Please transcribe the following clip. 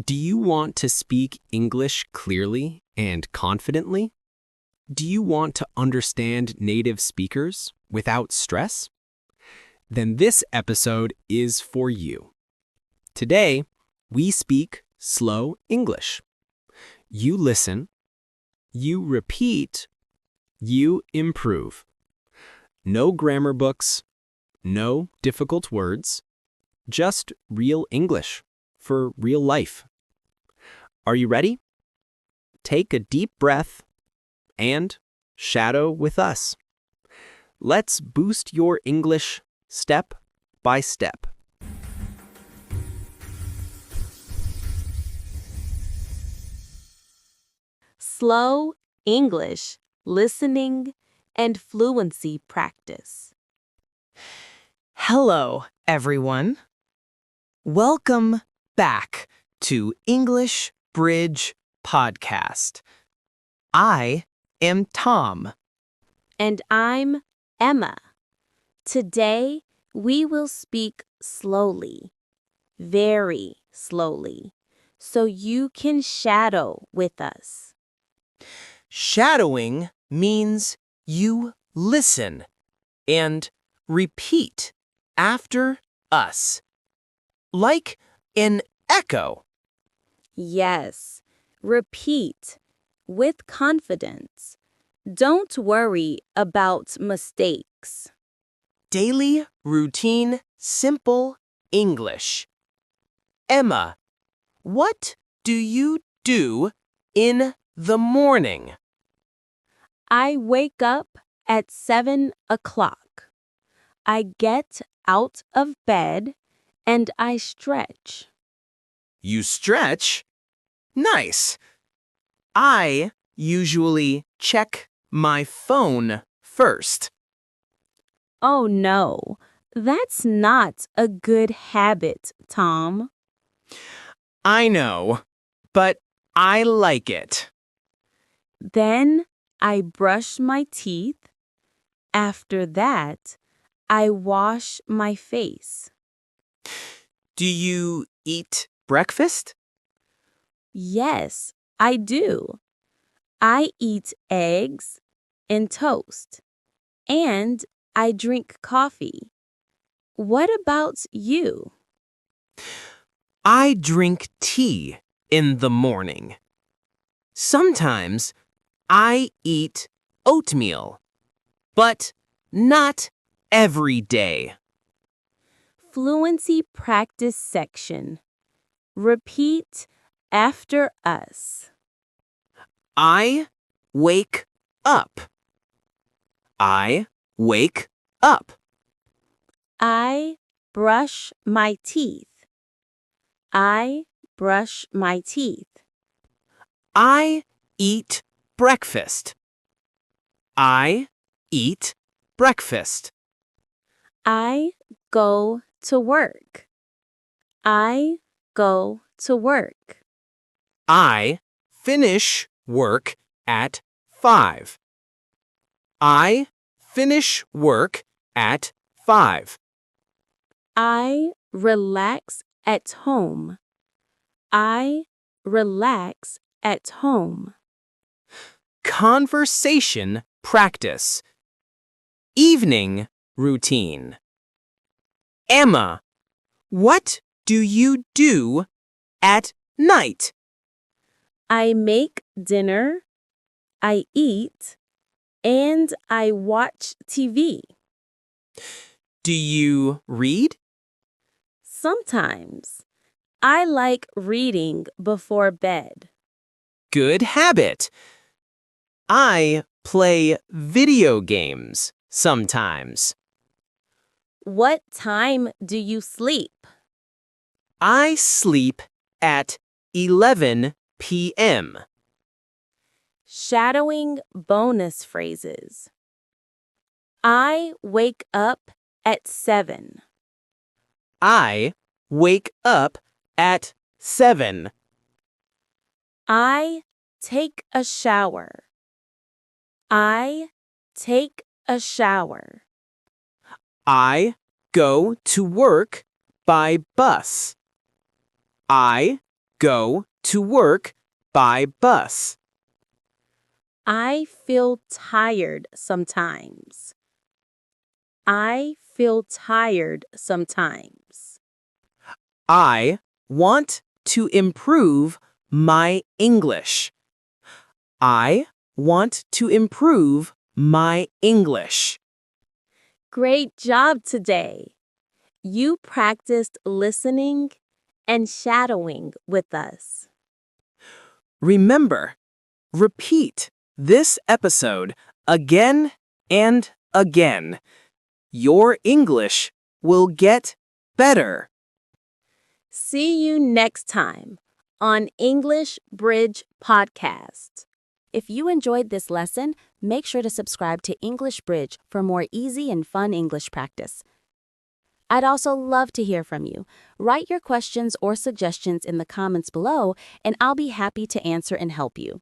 Do you want to speak English clearly and confidently? Do you want to understand native speakers without stress? Then this episode is for you. Today, we speak slow English. You listen, you repeat, you improve. No grammar books, no difficult words, just real English for real life. Are you ready? Take a deep breath and shadow with us. Let's boost your English step by step. Slow English, listening, and fluency practice. Hello, everyone. Welcome back to English Bridge Podcast. I am Tom. And I'm Emma. Today, we will speak slowly, very slowly, so you can shadow with us. Shadowing means you listen and repeat after us, like an echo. Yes, repeat with confidence. Don't worry about mistakes. Daily routine simple English. Emma, what do you do in the morning? I wake up at 7 o'clock. I get out of bed and I stretch. You stretch? Nice. I usually check my phone first. Oh no, that's not a good habit, Tom. I know, but I like it. Then I brush my teeth. After that, I wash my face. Do you eat breakfast? Yes, I do. I eat eggs and toast, and I drink coffee. What about you? I drink tea in the morning. Sometimes I eat oatmeal, but not every day. Fluency practice section. Repeat after us. I wake up. I wake up. I brush my teeth. I brush my teeth. I eat breakfast. I eat breakfast. I go to work. I go to work. I finish work at 5. I finish work at 5. I relax at home. I relax at home. Conversation practice. Evening routine. Emma, what do you do at night? I make dinner. I eat. And I watch TV. Do you read? Sometimes. I like reading before bed. Good habit. I play video games sometimes. What time do you sleep? I sleep at 11 p.m. Shadowing bonus phrases. I wake up at 7. I wake up at 7. I take a shower. I take a shower. I go to work by bus. I go to work by bus. I feel tired sometimes. I feel tired sometimes. I want to improve my English. I want to improve my English. Great job today. You practiced listening and shadowing with us. Remember, repeat this episode again and again. Your English will get better. See you next time on English Bridge Podcast. If you enjoyed this lesson, make sure to subscribe to English Bridge for more easy and fun English practice. I'd also love to hear from you. Write your questions or suggestions in the comments below, and I'll be happy to answer and help you.